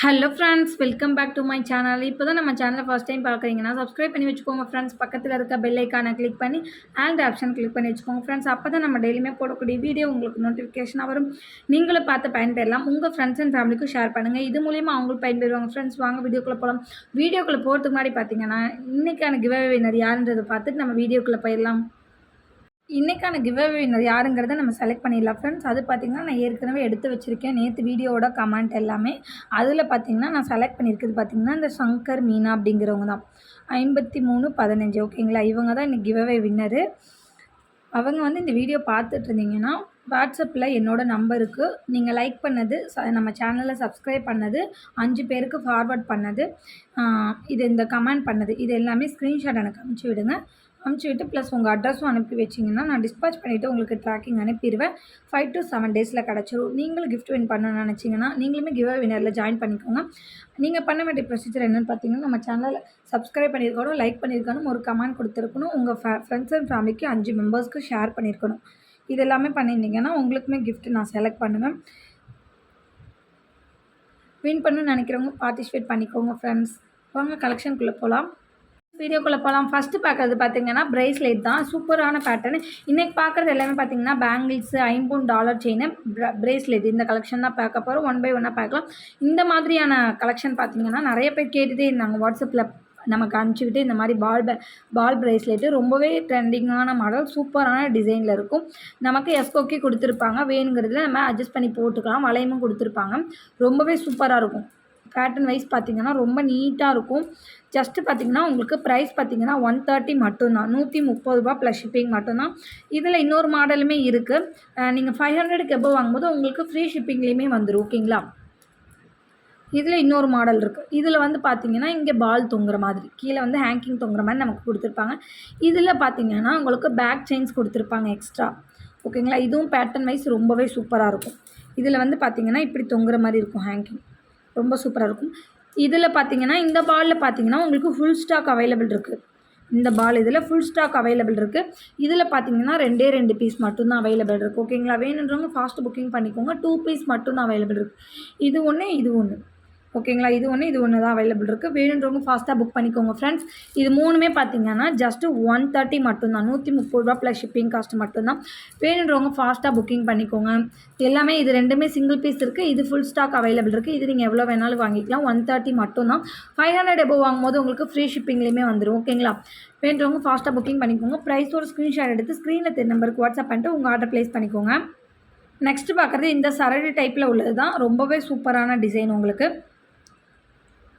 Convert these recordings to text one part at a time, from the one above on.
Hello friends, welcome back to my channel. இப்போ தான் நம்ம சேனலை ஃபர்ஸ்ட் டைம் பார்க்குறீங்கன்னா சப்ஸ்கிரைப் பண்ணி வச்சுக்கோங்க ஃப்ரெண்ட்ஸ். பக்கத்தில் இருக்க பெல் ஐக்கானை கிளிக் பண்ணி ஆல் ஆப்ஷன் கிளிக் பண்ணி வச்சுக்கோங்க ஃப்ரெண்ட்ஸ். அப்போ தான் நம்ம டெய்லியுமே போடக்கூடிய வீடியோ உங்களுக்கு நோட்டிஃபிகேஷனாக வரும். நீங்களும் பார்த்து பயன்பெறலாம். உங்கள் ஃப்ரெண்ட்ஸ் அண்ட் ஃபேமிலிக்கும் ஷேர் பண்ணுங்கள். இது மூலிமா அவங்களும் பயன்பெறுவாங்க ஃப்ரெண்ட்ஸ். வாங்க வீடியோக்குள்ளே போகலாம். வீடியோக்குள்ளே போகிறதுக்கு முன்னாடி பார்த்தீங்கன்னா இன்றைக்கான கிவ் அவே வின்னர் யாருன்றதை பார்த்துட்டு நம்ம வீடியோக்குள்ளே போயிடலாம். இன்றைக்கான கிவ் அவே வின்னர் யாருங்கிறத நம்ம செலக்ட் பண்ணிடலாம் ஃப்ரெண்ட்ஸ். அது பார்த்திங்கன்னா நான் ஏற்கனவே எடுத்து வச்சுருக்கேன் நேற்று வீடியோவோட கமெண்ட் எல்லாமே. அதில் பார்த்திங்கன்னா நான் செலக்ட் பண்ணியிருக்கிறது பார்த்திங்கன்னா இந்த சங்கர் மீனா அப்படிங்கிறவங்க தான். 5315 ஓகேங்களா. இவங்க தான் இன்றைக்கி கிவ் அவே வின்னரு. அவங்க வந்து இந்த வீடியோ பார்த்துட்டு இருந்தீங்கன்னா வாட்ஸ்அப்பில் என்னோடய நம்பருக்கு நீங்கள் லைக் பண்ணது, நம்ம சேனலில் சப்ஸ்கிரைப் பண்ணது, 5 பேருக்கு ஃபார்வர்ட் பண்ணது, இது இந்த கமெண்ட் பண்ணது, இது எல்லாமே ஸ்க்ரீன்ஷாட் எனக்கு அனுப்பிச்சி விடுங்க. அனுப்பிச்சி விட்டு ப்ளஸ் உங்கள் அட்ரஸும் அனுப்பி வச்சிங்கன்னா நான் டிஸ்பேச் பண்ணிவிட்டு உங்களுக்கு ட்ராக்கிங் அனுப்பிடுவேன். 5 to 7 டேஸில் கிடச்சிரும். நீங்களும் கிஃப்ட் வின் பண்ணணும்னு நினச்சிங்கன்னா நீங்களுமே கிவ் அவே வின்னரில் ஜாயின் பண்ணிக்கோங்க. நீங்கள் பண்ண வேண்டிய ப்ரொசீஜர் என்னென்னு பார்த்தீங்கன்னா, நம்ம சேனலில் சப்ஸ்கிரைப் பண்ணியிருக்கணும், லைக் பண்ணியிருக்கணும், ஒரு கமெண்ட் கொடுத்துருக்கணும், உங்கள் ஃப்ரெண்ட்ஸ் அண்ட் ஃபேமிலிக்கு 5 மெம்பர்ஸ்க்கு ஷேர் பண்ணியிருக்கணும். இது எல்லாமே பண்ணியிருந்தீங்கன்னா உங்களுக்குமே கிஃப்ட் நான் செலக்ட் பண்ணுவேன். வின் பண்ணணும்னு நினைக்கிறவங்க பார்ட்டிசிபேட் பண்ணிக்கோங்க ஃப்ரெண்ட்ஸ். வாங்க கலெக்ஷனுக்குள்ளே போகலாம். வீடியோக்குள்ளே போகலாம். ஃபஸ்ட்டு பார்க்குறது பார்த்தீங்கன்னா ப்ரேஸ்லெட் தான். சூப்பரான பேட்டர்னு. இன்றைக்கி பார்க்குறது எல்லாமே பார்த்தீங்கன்னா பேங்கிள்ஸு, $50 செயின், ப்ரேஸ்லெட் இந்த கலெக்ஷன் தான் பார்க்க போகிறோம். 1 by 1 பார்க்கலாம். இந்த மாதிரியான கலெக்ஷன் பார்த்தீங்கன்னா நிறைய பேர் கேட்டுகிட்டே இருந்தாங்க. வாட்ஸ்அப்பில் நமக்கு அனுப்பிச்சிக்கிட்டு இந்த மாதிரி பால் ப்ரேஸ்லெட்டு ரொம்பவே ட்ரெண்டிங்கான மாடல், சூப்பரான டிசைனில் இருக்கும். நமக்கு எஸ்கோக்கே கொடுத்துருப்பாங்க. வேணுங்கிறதுல நம்ம அட்ஜஸ்ட் பண்ணி போட்டுக்கலாம். வளையமும் கொடுத்துருப்பாங்க. ரொம்பவே சூப்பராக இருக்கும். பேட்டர்ன் வைஸ் பார்த்திங்கன்னா ரொம்ப நீட்டாக இருக்கும். ஜஸ்ட்டு பார்த்திங்கன்னா உங்களுக்கு ப்ரைஸ் பார்த்திங்கன்னா 130 மட்டும்தான். 130 ப்ளஸ் ஷிப்பிங் மட்டும்தான். இதில் இன்னொரு மாடலுமே இருக்குது. நீங்கள் 500க்கு எபோவ் வாங்கும்போது உங்களுக்கு ஃப்ரீ ஷிப்பிங்லேயுமே வந்துடும். ஓகேங்களா. இதில் இன்னொரு மாடல் இருக்குது. இதில் வந்து பார்த்திங்கன்னா இங்கே பால் தொங்குற மாதிரி, கீழே வந்து ஹேங்கிங் தொங்குற மாதிரி நமக்கு கொடுத்துருப்பாங்க. இதில் பார்த்திங்கன்னா உங்களுக்கு பேக் செயின்ஸ் கொடுத்துருப்பாங்க எக்ஸ்ட்ரா. ஓகேங்களா. இதுவும் பேட்டர்ன் வைஸ் ரொம்பவே சூப்பராக இருக்கும். இதில் வந்து பார்த்திங்கன்னா இப்படி தொங்குற மாதிரி இருக்கும் ஹேங்கிங். ரொம்ப சூப்பராக இருக்கும். இதில் பார்த்தீங்கன்னா இந்த பாலில் பார்த்தீங்கன்னா உங்களுக்கு ஃபுல் ஸ்டாக் அவைலபிள் இருக்குது. இந்த பால் இதில் ஃபுல் ஸ்டாக் அவைலபிள் இருக்குது. இதில் பார்த்தீங்கன்னா 2 பீஸ் மட்டும்தான் அவைலபிள் இருக்குது. ஓகேங்களா. வேணுன்றவங்க ஃபாஸ்ட் புக்கிங் பண்ணிக்கோங்க. 2 பீஸ் மட்டும்தான் அவைலபிள் இருக்குது. இது ஒன்று, இது ஒன்று. ஓகேங்களா. இது ஒன்று தான் அவைலபிள் இருக்குது. வேணுன்றவங்க ஃபாஸ்ட்டாக புக் பண்ணிக்கோங்க ஃப்ரெண்ட்ஸ். இது மூணுமே பார்த்தீங்கன்னா ஜஸ்ட்டு 130 மட்டும்தான். 130 ப்ளஸ் ஷிப்பிங் காஸ்ட் மட்டும்தான். வேணுன்றவங்க ஃபாஸ்ட்டாக புக்கிங் பண்ணிக்கோங்க. எல்லாமே இது 2மே சிங்கிள் பீஸ் இருக்குது. இது ஃபுல் ஸ்டாக் அவைலபிள் இருக்குது. இது நீங்கள் எவ்வளோ வேணாலும் வாங்கிக்கலாம். 130 மட்டும்தான். 500 எபோவ் வாங்கும்போது உங்களுக்கு ஃப்ரீ ஷிப்பிங்லேயுமே வந்துடும். ஓகேங்களா. வேணுன்றவங்க ஃபாஸ்ட்டாக புக்கிங் பண்ணிக்கோங்க. ப்ரைஸோட ஸ்க்ரீன்ஷாட் எடுத்து ஸ்க்ரீனில் தெரிய நம்பருக்கு வாட்ஸ்அப் பண்ணிட்டு உங்கள் ஆர்டர் ப்ளேஸ் பண்ணிக்கோங்க. நெக்ஸ்ட்டு பார்க்குறது இந்த சரடு டைப்பில் உள்ளது தான். ரொம்பவே சூப்பரான டிசைன். உங்களுக்கு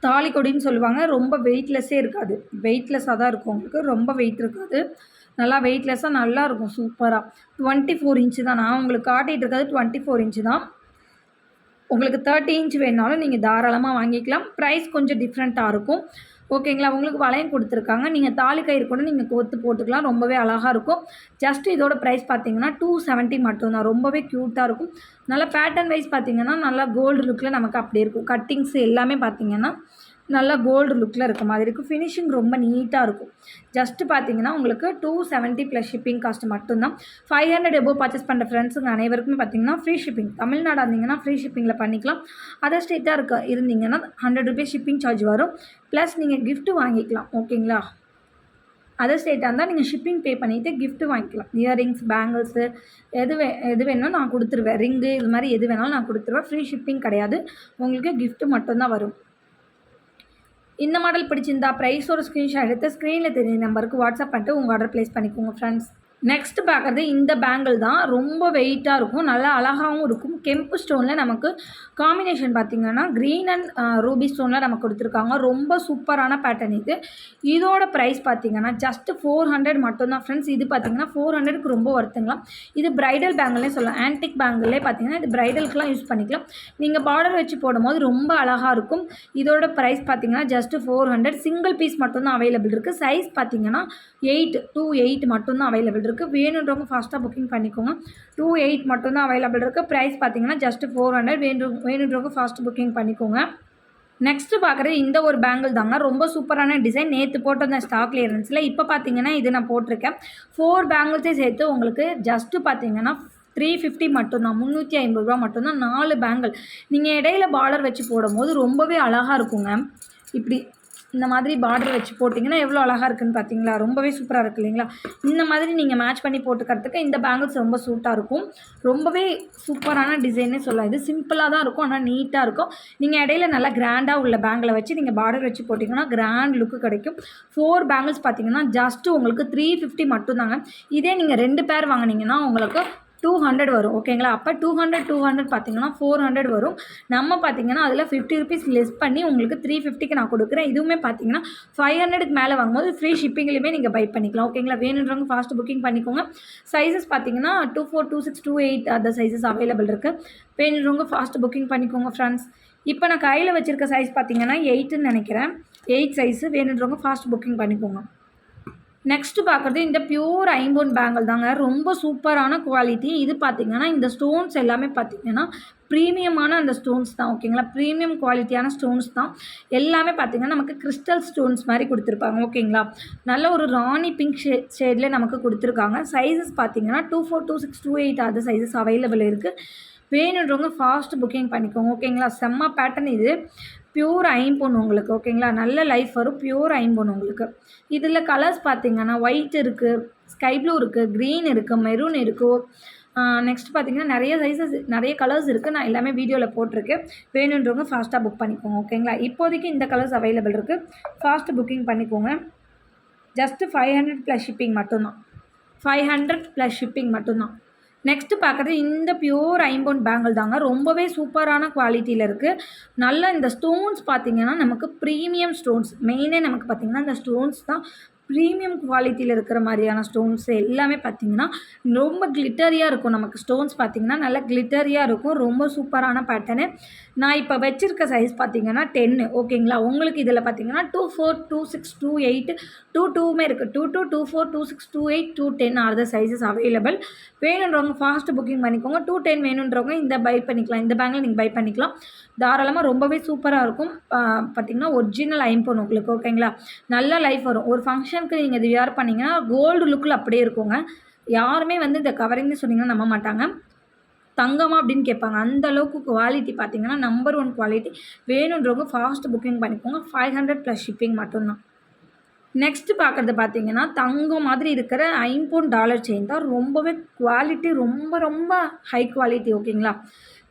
தாலிக்கொடின்னு சொல்லுவாங்க. ரொம்ப வெயிட்லெஸ்ஸே இருக்காது. வெயிட்லெஸ்ஸாக தான் இருக்கும். உங்களுக்கு ரொம்ப வெயிட் இருக்காது. நல்லா வெயிட்லெஸ்ஸாக நல்லாயிருக்கும். சூப்பராக 24 இன்ச்சு தான். நான் உங்களுக்கு காட்டிகிட்டு இருக்கிறது 24 இன்ச்சு தான். உங்களுக்கு 30 இன்ச் வேணாலும் நீங்கள் தாராளமாக வாங்கிக்கலாம். ப்ரைஸ் கொஞ்சம் டிஃப்ரெண்ட்டாக இருக்கும். ஓகேங்களா. உங்களுக்கு வளையம் கொடுத்துருக்காங்க. நீங்கள் தாலி கயிறு கூட நீங்கள் கோர்த்து போட்டுக்கலாம். ரொம்பவே அழகாக இருக்கும். ஜஸ்ட் இதோட ப்ரைஸ் பார்த்தீங்கன்னா 270 மட்டும்தான். ரொம்பவே க்யூட்டாக இருக்கும். நல்லா பேட்டர்ன் வைஸ் பார்த்தீங்கன்னா நல்லா கோல்டு லுக்கில் நமக்கு அப்படி இருக்கும். கட்டிங்ஸ் எல்லாமே பார்த்தீங்கன்னா நல்லா கோல்டு லுக்கில் இருக்க மாதிரி இருக்கும். ஃபினிஷிங் ரொம்ப நீட்டாக இருக்கும். ஜஸ்ட்டு பார்த்தீங்கன்னா உங்களுக்கு 270 ப்ளஸ் ஷிப்பிங் காஸ்ட் மட்டும்தான். 500 எபோவ் பர்ச்சேஸ் பண்ணுற ஃப்ரெண்ட்ஸுங்க அனைவருக்குமே பார்த்தீங்கன்னா ஃப்ரீ ஷிப்பிங். தமிழ்நாடு இருந்தீங்கன்னா ஃப்ரீ ஷிப்பிங்கில் பண்ணிக்கலாம். அதர் ஸ்டேட்டாக இருந்தீங்கன்னா 100 ரூபீஸ் ஷிப்பிங் சார்ஜ் வரும். ப்ளஸ் நீங்கள் கிஃப்ட்டு வாங்கிக்கலாம். ஓகேங்களா. அதர் ஸ்டேட்டாக இருந்தால் நீங்கள் ஷிப்பிங் பே பண்ணிவிட்டு கிஃப்ட்டு வாங்கிக்கலாம். இயரிங்ஸ், பேங்கிள்ஸு எது வேணுமோ நான் கொடுத்துருவேன். ரிங்கு இது மாதிரி எது வேணாலும் நான் கொடுத்துருவேன். ஃப்ரீ ஷிப்பிங் கிடையாது. உங்களுக்கு கிஃப்ட்டு மட்டும்தான் வரும். இந்த மாடல் பிடிச்சிருந்தா ப்ரைஸோட ஸ்க்ரீன்ஷாட் எடுத்து ஸ்க்ரீனில் தெரிய நம்பருக்கு வாட்ஸ்அப் பண்ணிட்டு உங்கள் ஆர்டர் ப்ளேஸ் பண்ணிக்கோங்க ஃப்ரெண்ட்ஸ். நெக்ஸ்ட்டு பார்க்குறது இந்த பேங்கிள் தான். ரொம்ப வெயிட்டாக இருக்கும். நல்லா அழகாகவும் இருக்கும். கெம்பு ஸ்டோனில் நமக்கு காம்பினேஷன் பார்த்திங்கன்னா க்ரீன் அண்ட் ரூபி ஸ்டோனில் நமக்கு கொடுத்துருக்காங்க. ரொம்ப சூப்பரான பேட்டர்ன் இது. இதோட ப்ரைஸ் பார்த்திங்கன்னா ஜஸ்ட்டு 400 மட்டும்தான் ஃப்ரெண்ட்ஸ். இது பார்த்திங்கன்னா 400க்கு ரொம்ப வருத்துங்களாம். இது ப்ரைடல் பேங்கிள்னே சொல்லலாம். ஆன்டிக் பேங்கிள்லே பார்த்திங்கன்னா இது ப்ரைடலுக்குலாம் யூஸ் பண்ணிக்கலாம். நீங்கள் பார்டர் வச்சு போடும்போது ரொம்ப அழகாக இருக்கும். இதோட ப்ரைஸ் பார்த்திங்கன்னா ஜஸ்ட்டு 400. சிங்கிள் பீஸ் மட்டும்தான் அவைலபிள் இருக்குது. சைஸ் பார்த்திங்கன்னா 8 மட்டும்தான் அவைலபிள் இருக்குது. வேணுன்றவங்க ஃபாஸ்ட்டாக புக்கிங் பண்ணிக்கோங்க. 28 மட்டும்தான் அவைலபிள் இருக்குது. ப்ரைஸ் பார்த்தீங்கன்னா ஜஸ்ட் 400. வேணுன்றவங்க ஃபாஸ்ட் புக்கிங் பண்ணிக்கோங்க. நெக்ஸ்ட்டு பார்க்குறது இந்த ஒரு பேங்கிள் தாங்க. ரொம்ப சூப்பரான டிசைன். நேற்று போட்டிருந்த ஸ்டாக் கிளியரன்ஸில் இப்போ பார்த்தீங்கன்னா இது நான் போட்டிருக்கேன். 4 பேங்கிள்ஸே சேர்த்து உங்களுக்கு ஜஸ்ட்டு பார்த்தீங்கன்னா 350 மட்டும்தான், 350 ரூபா மட்டும்தான் 4 பேங்கிள். நீங்கள் இடையில பார்டர் வச்சு போடும்போது ரொம்பவே அழகாக இருக்குங்க. இப்படி இந்த மாதிரி பார்டர் வச்சு போட்டிங்கன்னா எவ்வளோ அழகாக இருக்குதுன்னு பார்த்தீங்களா? ரொம்பவே சூப்பராக இருக்குது இல்லைங்களா? இந்த மாதிரி நீங்கள் மேட்ச் பண்ணி போட்டுக்கிறதுக்கு இந்த பேங்கிள்ஸ் ரொம்ப சூட்டாக இருக்கும். ரொம்பவே சூப்பரான டிசைன்னே சொல்லலாம். இது சிம்பிளாக தான் இருக்கும், ஆனால் நீட்டாக இருக்கும். நீங்கள் இடையில நல்லா கிராண்டாக உள்ள பேங்கில் வச்சு நீங்கள் பார்டர் வச்சு போட்டிங்கன்னா கிராண்ட் லுக்கு கிடைக்கும். 4 பேங்கிள்ஸ் பார்த்தீங்கன்னா ஜஸ்ட்டு உங்களுக்கு 350 மட்டும்தாங்க. இதே நீங்கள் 2 பேர் வாங்கினீங்கன்னா உங்களுக்கு 200 வரும். ஓகேங்களா? அப்போ 200 பார்த்தீங்கன்னா 400 வரும். நம்ம பார்த்தீங்கன்னா அதில் 50 ருபீஸ் லெஸ் பண்ணி உங்களுக்கு 350க்கு நான் கொடுக்குறேன். இதுவுமே பார்த்தீங்கன்னா 500க்கு மேலே வாங்கும்போது ஃப்ரீ ஷிப்பிங்லேயுமே நீங்கள் பை பண்ணிக்கலாம். ஓகேங்களா? வேணுன்றவங்க ஃபாஸ்ட் புக்கிங் பண்ணிக்கோங்க. சைஸஸ் பார்த்தீங்கன்னா 24, 26, 28 அந்த சைஸஸ் அவைலபிள் இருக்குது. வேணுன்றவங்க ஃபாஸ்ட் புக்கிங் பண்ணிக்கோங்க ஃப்ரெண்ட்ஸ். இப்போ நான் கையில் வச்சுருக்க சைஸ் பார்த்தீங்கன்னா 8ன்னு நினைக்கிறேன். 8 சைஸு வேணுன்றவங்க ஃபாஸ்ட் புக்கிங் பண்ணிக்கோங்க. நெக்ஸ்ட்டு பார்க்குறது இந்த பியூர் ஐம்பொன் பேங்கிள் தாங்க. ரொம்ப சூப்பரான குவாலிட்டி. இது பார்த்திங்கன்னா இந்த ஸ்டோன்ஸ் எல்லாமே பார்த்திங்கன்னா ப்ரீமியமான அந்த ஸ்டோன்ஸ் தான். ஓகேங்களா? ப்ரீமியம் குவாலிட்டியான ஸ்டோன்ஸ் தான். எல்லாமே பார்த்திங்கன்னா நமக்கு கிறிஸ்டல் ஸ்டோன்ஸ் மாதிரி கொடுத்துருப்பாங்க. ஓகேங்களா? நல்ல ஒரு ராணி பிங்க் ஷேடில் நமக்கு கொடுத்துருக்காங்க. சைஸஸ் பார்த்திங்கன்னா 24, 26, 28 அது சைஸஸ் அவைலபிள் இருக்குது. வேணுன்றவங்க ஃபாஸ்ட் புக்கிங் பண்ணிக்கோங்க. ஓகேங்களா? செம்ம பேட்டர்ன் இது. பியூர் ஐம்பொன் உங்களுக்கு. ஓகேங்களா? நல்ல லைஃப் வரும். பியூர் ஐம்பொன் உங்களுக்கு. இதில் கலர்ஸ் பார்த்திங்கன்னா ஒயிட் இருக்குது, ஸ்கை ப்ளூ இருக்குது, க்ரீன் இருக்குது, மெரூன் இருக்குது. நெக்ஸ்ட் பார்த்திங்கன்னா நிறைய சைஸஸ் நிறைய கலர்ஸ் இருக்குது. நான் எல்லாமே வீடியோவில் போட்டிருக்கேன். வேணுன்றவங்க ஃபாஸ்ட்டாக புக் பண்ணிக்கோங்க. ஓகேங்களா? இப்போதைக்கு இந்த கலர்ஸ் அவைலபிள் இருக்குது. ஃபாஸ்ட்டு புக்கிங் பண்ணிக்கோங்க. ஜஸ்ட்டு 500 ப்ளஸ் ஷிப்பிங் மட்டும்தான். 500 ப்ளஸ் ஷிப்பிங் மட்டும்தான். நெக்ஸ்ட்டு பார்க்குறது இந்த பியூர் ஐம்பொன் பேங்கிள் தாங்க. ரொம்பவே சூப்பரான குவாலிட்டியில் இருக்குது. நல்ல இந்த ஸ்டோன்ஸ் பார்த்திங்கன்னா நமக்கு ப்ரீமியம் ஸ்டோன்ஸ். மெயினே நமக்கு பார்த்திங்கன்னா இந்த ஸ்டோன்ஸ் தான் ப்ரீமியம் குவாலிட்டியில் இருக்கிற மாதிரியான ஸ்டோன்ஸ் எல்லாமே பார்த்திங்கன்னா ரொம்ப கிளிட்டரியாக இருக்கும். நமக்கு ஸ்டோன்ஸ் பார்த்திங்கன்னா நல்லா கிளிட்டரியாக இருக்கும். ரொம்ப சூப்பரான பேட்டர்னு. நான் இப்போ வச்சுருக்க சைஸ் பார்த்திங்கன்னா 10. ஓகேங்களா? உங்களுக்கு இதில் பார்த்திங்கன்னா 24, 26, 28, 22மே இருக்குது. 22, 24, 26, 28, 210 ஆர் த சைஸஸ் அவைலபிள். வேணுன்றவங்க ஃபாஸ்ட்டு புக்கிங் பண்ணிக்கோங்க. 210 வேணுன்றவங்க இந்த பை பண்ணிக்கலாம். இந்த பேங்கில் நீங்கள் பை பண்ணிக்கலாம். தாராளமாக ரொம்பவே சூப்பராக இருக்கும். பார்த்திங்கன்னா ஒரிஜினல் ஐம்பொன் உங்களுக்கு. ஓகேங்களா? நல்ல லைஃப் வரும். ஒரு ஃபங்க்ஷனுக்கு நீங்கள் இது வியர் பண்ணிங்கன்னா கோல்டு லுக்கில் அப்படியே இருக்குங்க. யாருமே வந்து இந்த கவரிங்னு சொன்னிங்கன்னா நம்ப மாட்டாங்க. தங்கமா அப்படின்னு கேட்பாங்க. அந்த அளவுக்கு குவாலிட்டி பார்த்திங்கன்னா நம்பர் 1 குவாலிட்டி. வேணுன்றவங்க ஃபாஸ்ட் புக்கிங் பண்ணிக்கோங்க. 500 ப்ளஸ் ஷிப்பிங் மட்டும்தான். நெக்ஸ்ட்டு பார்க்குறது பார்த்திங்கன்னா தங்கம் மாதிரி இருக்கிற ஐம்பொன் டாலர் செயின் தான். ரொம்பவே குவாலிட்டி ரொம்ப ரொம்ப ஹை குவாலிட்டி. ஓகேங்களா?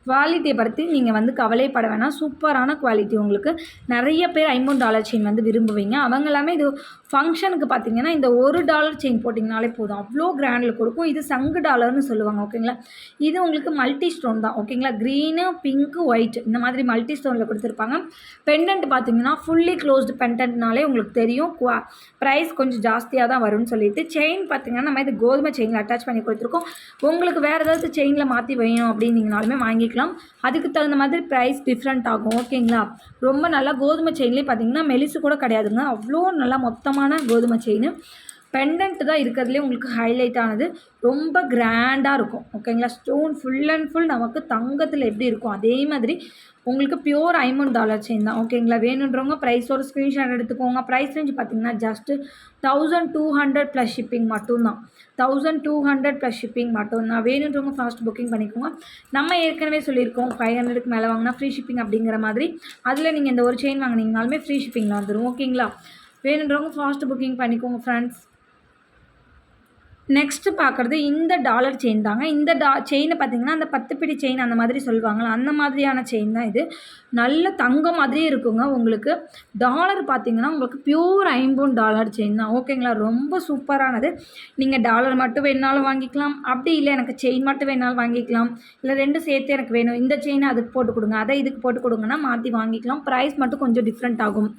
குவாலிட்டியை பற்றி நீங்கள் வந்து கவலைப்பட வேணாம். சூப்பரான குவாலிட்டி உங்களுக்கு. நிறைய பேர் $50 செயின் வந்து விரும்புவீங்க. அவங்க எல்லாமே இது ஃபங்க்ஷனுக்கு பார்த்திங்கன்னா இந்த $1 செயின் போட்டிங்கனாலே போதும். அவ்வளோ கிராண்டில் கொடுக்கும். இது சங்கு டாலர்னு சொல்லுவாங்க. ஓகேங்களா? இது உங்களுக்கு மல்டி ஸ்டோன் தான். ஓகேங்களா? க்ரீனு, பிங்க்கு, ஒயிட் இந்த மாதிரி மல்டி ஸ்டோனில் கொடுத்துருப்பாங்க. பெண்டன்ட் பார்த்திங்கன்னா ஃபுல்லி க்ளோஸ்டு பெண்டன்ட்னாலே உங்களுக்கு தெரியும் ப்ரைஸ் கொஞ்சம் ஜாஸ்தியாக தான் வரும்னு சொல்லிட்டு. செயின் பார்த்திங்கன்னா நம்ம இது கோதுமை செயினில் அட்டாச் பண்ணி கொடுத்துருக்கோம். உங்களுக்கு வேறு ஏதாவது செயினில் மாற்றி வேணும் அப்படின்னீங்கனாலுமே வாங்கிக்கலாம். அதுக்கு தகுந்த மாதிரி ப்ரைஸ் டிஃப்ரெண்ட் ஆகும். ஓகேங்களா? ரொம்ப நல்லா கோதுமை செயின்லேயே பார்த்தீங்கன்னா மெலிசு கூட கிடையாதுங்க. அவ்வளோ நல்லா மொத்தமான கோதுமை செயின். பெண்டன்ட் தான் இருக்கிறதுலே உங்களுக்கு ஹைலைட் ஆனது. ரொம்ப கிராண்டாக இருக்கும். ஓகேங்களா? ஸ்டோன் ஃபுல் அண்ட் ஃபுல் நமக்கு தங்கத்தில் எப்படி இருக்கும் அதே மாதிரி உங்களுக்கு பியூர் $50 செயின் தான். ஓகேங்களா? வேணுன்றவங்க ப்ரைஸோட ஸ்க்ரீன்ஷாட் எடுத்துக்கோங்க. ப்ரைஸ் ரேஞ்ச் பார்த்திங்கன்னா ஜஸ்ட்டு 1200 ப்ளஸ் ஷிப்பிங் மட்டும்தான். 1200 ப்ளஸ் ஷிப்பிங் மட்டும்தான். வேணுன்றவங்க ஃபாஸ்ட் புக்கிங் பண்ணிக்கோங்க. நம்ம ஏற்கனவே சொல்லியிருக்கோம் 500க்கு மேலே வாங்கினா ஃப்ரீ ஷிப்பிங் அப்படிங்கிற மாதிரி. அதில் நீங்கள் இந்த ஒரு செயின் வாங்கினீங்கனாலுமே ஃப்ரீ ஷிப்பிங்கில் வந்துடும். ஓகேங்களா? வேணுன்றவங்க ஃபாஸ்ட் புக்கிங் பண்ணிக்கோங்க ஃப்ரெண்ட்ஸ். நெக்ஸ்ட்டு பார்க்குறது இந்த டாலர் செயின் தாங்க. இந்த செயினை பார்த்திங்கன்னா அந்த 10 பிடி செயின் அந்த மாதிரி சொல்லுவாங்களா, அந்த மாதிரியான செயின் தான் இது. நல்ல தங்கம் மாதிரியே இருக்குங்க உங்களுக்கு. டாலர் பார்த்திங்கன்னா உங்களுக்கு பியூர் $50 செயின் தான். ஓகேங்களா? ரொம்ப சூப்பரானது. நீங்கள் டாலர் மட்டும் வேணுனாலும் வாங்கிக்கலாம். அப்படி இல்லை எனக்கு செயின் மட்டும் வேணாலும் வாங்கிக்கலாம். இல்லை 2 சேர்த்து எனக்கு வேணும், இந்த செயினை அதுக்கு போட்டு கொடுங்க, அதை இதுக்கு போட்டு கொடுங்கன்னா மாற்றி வாங்கிக்கலாம். ப்ரைஸ் மட்டும் கொஞ்சம் டிஃப்ரெண்ட் ஆகும்.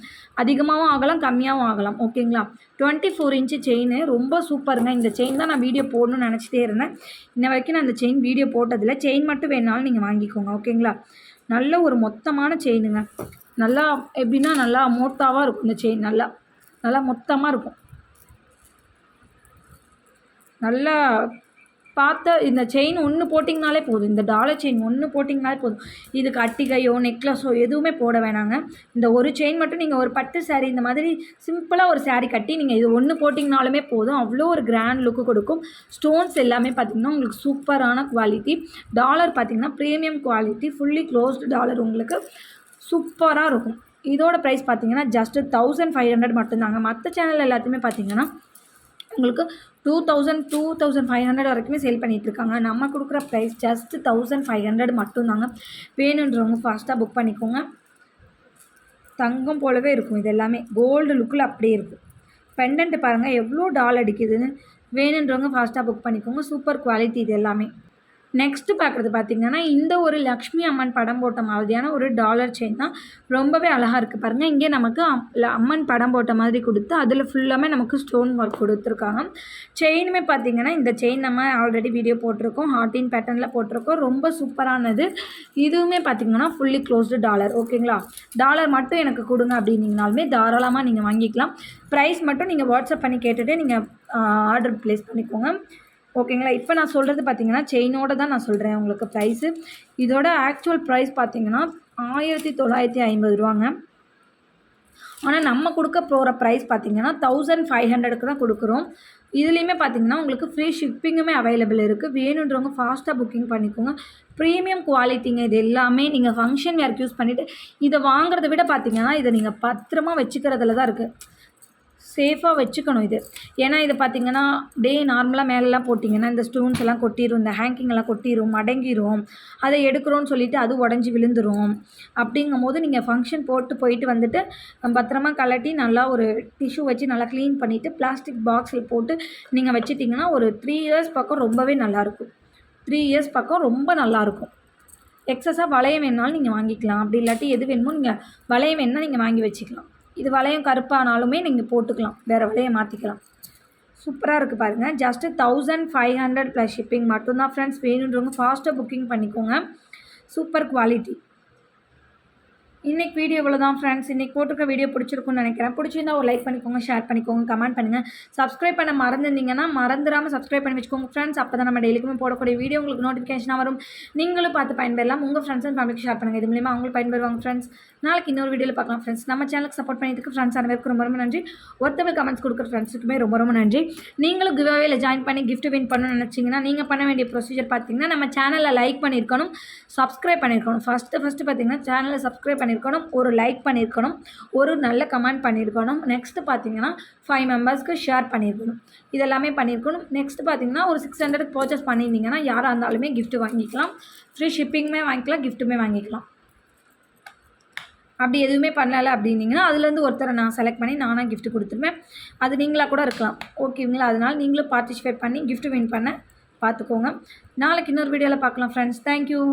அதிகமாகவும் ஆகலாம், கம்மியாகவும் ஆகலாம். ஓகேங்களா? 24 இன்ச்சு செயின் ரொம்ப சூப்பருங்க. இந்த செயின் தான் நான் வீடியோ போடணும்னு நினச்சிட்டே இருந்தேன். இன்ன வரைக்கும் நான் இந்த செயின் வீடியோ போட்டதில்லை. செயின் மட்டும் வேணாலும் நீங்கள் வாங்கிக்கோங்க. ஓகேங்களா? நல்ல ஒரு மொத்தமான செயினுங்க. நல்லா எப்படின்னா நல்லா மோட்டாவாக இருக்கும் இந்த செயின். நல்லா நல்லா மொத்தமாக இருக்கும். நல்லா பார்த்த இந்த செயின் ஒன்று போட்டிங்கனாலே போதும், இந்த டாலர் செயின் ஒன்று போட்டிங்கனாலே போதும். இதுக்கு அட்டிகையோ நெக்லஸோ எதுவுமே போட வேணாங்க. இந்த ஒரு செயின் மட்டும் நீங்கள் ஒரு பட்டு சாரீ இந்த மாதிரி சிம்பிளாக ஒரு சாரீ கட்டி நீங்கள் இது ஒன்று போட்டிங்கனாலுமே போதும், அவ்வளோ ஒரு கிராண்ட் லுக்கு கொடுக்கும். ஸ்டோன்ஸ் எல்லாமே பார்த்திங்கன்னா உங்களுக்கு சூப்பரான குவாலிட்டி. டாலர் பார்த்திங்கன்னா premium quality, fully closed dollar உங்களுக்கு சூப்பராக இருக்கும். இதோட ப்ரைஸ் பார்த்திங்கன்னா ஜஸ்ட்டு 1500 மட்டும்தாங்க. மற்ற சேனல் எல்லாத்தையுமே பார்த்திங்கன்னா உங்களுக்கு 2000 2500 வரைக்குமே சேல் பண்ணிகிட்ருக்காங்க. நம்ம கொடுக்குற ப்ரைஸ் ஜஸ்ட் 1500 மட்டும்தாங்க. வேணுன்றவங்க ஃபாஸ்ட்டாக புக் பண்ணிக்கோங்க. தங்கம் போலவே இருக்கும், இது எல்லாமே கோல்டு லுக்கில் அப்படியே இருக்கும். பெண்டன்ட்டு பாருங்கள் எவ்வளோ டால் அடிக்குதுன்னு. வேணுன்றவங்க ஃபாஸ்ட்டாக புக் பண்ணிக்கோங்க. சூப்பர் குவாலிட்டி இது எல்லாமே. நெக்ஸ்ட்டு பார்க்குறது பார்த்திங்கன்னா இந்த ஒரு லக்ஷ்மி அம்மன் படம் போட்ட மாதிரியான ஒரு டாலர் செயின் தான். ரொம்பவே அழகாக இருக்குது பாருங்கள். இங்கே நமக்கு அம்மன் படம் போட்ட மாதிரி கொடுத்து அதில் ஃபுல்லாமே நமக்கு ஸ்டோன் ஒர்க் கொடுத்துருக்காங்க. செயினுமே பார்த்திங்கன்னா இந்த செயின் நம்ம ஆல்ரெடி வீடியோ போட்டிருக்கோம், ஹார்டின் பேட்டர்னில் போட்டிருக்கோம். ரொம்ப சூப்பரானது. இதுவுமே பார்த்திங்கன்னா ஃபுல்லி க்ளோஸ்டு டாலர். ஓகேங்களா, டாலர் மட்டும் எனக்கு கொடுங்க அப்படின்னீங்கனாலுமே தாராளமாக நீங்கள் வாங்கிக்கலாம். ப்ரைஸ் மட்டும் நீங்கள் வாட்ஸ்அப் பண்ணி கேட்டுகிட்டு நீங்கள் ஆர்டர் ப்ளேஸ் பண்ணிக்கோங்க. ஓகேங்களா, இப்போ நான் சொல்கிறது பார்த்திங்கன்னா செயினோடு தான் நான் சொல்கிறேன் உங்களுக்கு ப்ரைஸு. இதோட ஆக்சுவல் ப்ரைஸ் பார்த்திங்கன்னா 1950 ரூபாங்க. ஆனால் நம்ம கொடுக்க போகிற ப்ரைஸ் பார்த்திங்கன்னா 1500க்கு தான் கொடுக்குறோம். இதுலேயுமே பார்த்திங்கன்னா உங்களுக்கு ஃப்ரீ ஷிப்பிங்குமே அவைலபிள் இருக்குது. வேணுன்றவங்க ஃபாஸ்ட்டாக புக்கிங் பண்ணிக்கோங்க. ப்ரீமியம் குவாலிட்டிங்க இது எல்லாமே. நீங்கள் ஃபங்க்ஷன் வேர்க்கு யூஸ் பண்ணிவிட்டு இதை வாங்குறத விட பார்த்திங்கன்னா இதை நீங்கள் பத்திரமா வச்சுக்கிறதுல தான் இருக்குது. சேஃபாக வச்சுக்கணும் இது. ஏன்னா இது பார்த்திங்கன்னா நார்மலாக மேலெலாம் போட்டிங்கன்னா இந்த ஸ்டோன்ஸ் எல்லாம் கொட்டிடும், இந்த ஹேங்கிங்கெல்லாம் கொட்டிடும், மடங்கிடும். அதை எடுக்கிறோன்னு சொல்லிவிட்டு அது உடஞ்சி விழுந்துடும். அப்படிங்கும் போது நீங்கள் ஃபங்க்ஷன் போயிட்டு வந்துட்டு பத்திரமா கலட்டி நல்லா ஒரு டிஷ்யூ வச்சு நல்லா க்ளீன் பண்ணிவிட்டு பிளாஸ்டிக் பாக்ஸில் போட்டு நீங்கள் வச்சுட்டிங்கன்னா ஒரு 3 இயர்ஸ் பக்கம் ரொம்பவே நல்லாயிருக்கும். 3 இயர்ஸ் பக்கம் ரொம்ப நல்லாயிருக்கும். எக்ஸஸாக வளையம் வேணுனாலும் நீங்கள் வாங்கிக்கலாம். அப்படி இல்லாட்டி எது வேணுமோ நீங்கள் வளையம் வேணுன்னா நீங்கள் வாங்கி வச்சுக்கலாம். இது வளையம் கருப்பானாலுமே நீங்கள் போட்டுக்கலாம், வேறு வளையம் மாற்றிக்கலாம். சூப்பராக இருக்குது பாருங்கள். ஜஸ்ட்டு 1500 ப்ளஸ் ஷிப்பிங் மட்டும்தான் ஃப்ரெண்ட்ஸ். வேணுன்றவங்க ஃபாஸ்ட்டாக புக்கிங் பண்ணிக்கோங்க. Super quality. இன்றைக்கி வீடியோ இவ்வளோ தான் ஃப்ரெண்ட்ஸ். இன்றைக்கி போட்டிருக்க வீடியோ பிடிச்சிருக்குன்னு நினைக்கிறேன். பிடிச்சிருந்தா ஒரு லைக் பண்ணிக்கோங்க, ஷேர் பண்ணிக்கோங்க, கமெண்ட் பண்ணுங்கள். சப்ஸ்கிரைப் பண்ண மறந்துருந்தீங்கன்னா மறந்துடாமல் சப்ஸ்கிரைப் பண்ணி வச்சுக்கோங்க ஃப்ரெண்ட்ஸ். அப்போ தான் நம்ம டெய்லிக்குமே போடக்கூடிய வீடியோ உங்களுக்கு நோட்டிஃபிகேஷனாக வரும். நீங்களும் பார்த்து பயன்பெறலாம். உங்கள் ஃப்ரெண்ட்ஸ் அண்ட் ஃபேமிலிக்கு ஷேர் பண்ணுங்கள். இது மூலியமாக அவங்களும் பயன்பெறுவாங்க ஃப்ரெண்ட்ஸ். நாளைக்கு இன்னொரு வீடியோவில் பார்க்கலாம் ஃப்ரெண்ட்ஸ். நம்ம சேனலுக்கு சப்போர்ட் பண்ணியதுக்கு ஃப்ரெண்ட்ஸ் அனைவருக்கும் ரொம்ப ரொம்ப நன்றி. ஒருத்தவங்க கமெண்ட்ஸ் கொடுக்குற ஃப்ரெண்ட்ஸுக்குமே ரொம்ப ரொம்ப நன்றி. நீங்களும் கிவ்அவேல ஜாயின் பண்ணி கிஃப்ட் வின் பண்ணணும்னு நினச்சிங்கன்னா நீங்கள் பண்ண வேண்டிய ப்ரொசீஜர் பார்த்தீங்கன்னா நம்ம சேனலில் லைக் பண்ணியிருக்கணும், சப்ஸ்கிரைப் பண்ணியிருக்கணும். ஃபஸ்ட்டு பார்த்தீங்கன்னா சேனலை சப்ஸ்கிரைப் பண்ணியிருக்கணும், ஒரு லைக் பண்ணியிருக்கணும், ஒரு நல்ல கமெண்ட் பண்ணியிருக்கணும். நெக்ஸ்ட்டு பார்த்தீங்கன்னா 5 மெம்பர்ஸ்க்கு ஷேர் பண்ணியிருக்கணும். இதெல்லாமே பண்ணியிருக்கணும். நெக்ஸ்ட்டு பார்த்தீங்கன்னா ஒரு 600 பர்ச்சேஸ் பண்ணியிருந்தீங்கன்னா யாராக இருந்தாலுமே கிஃப்ட் வாங்கிக்கலாம். ஃப்ரீ ஷிப்பிங்குமே வாங்கிக்கலாம், கிஃப்ட்டுமே வாங்கிக்கலாம். அப்படி எதுவுமே பண்ணலை அப்படின்னீங்கன்னா அதுலேருந்து ஒருத்தரை நான் செலக்ட் பண்ணி நானாக கிஃப்ட் கொடுத்துருவேன். அது நீங்களாக கூட இருக்கலாம். ஓகேங்களா, அதனால் நீங்களும் பார்ட்டிசிபேட் பண்ணி கிஃப்ட் வின் பண்ண பார்த்துக்கோங்க. நாளைக்கு இன்னொரு வீடியோவில் பார்க்கலாம் ஃப்ரெண்ட்ஸ். தேங்க்யூ.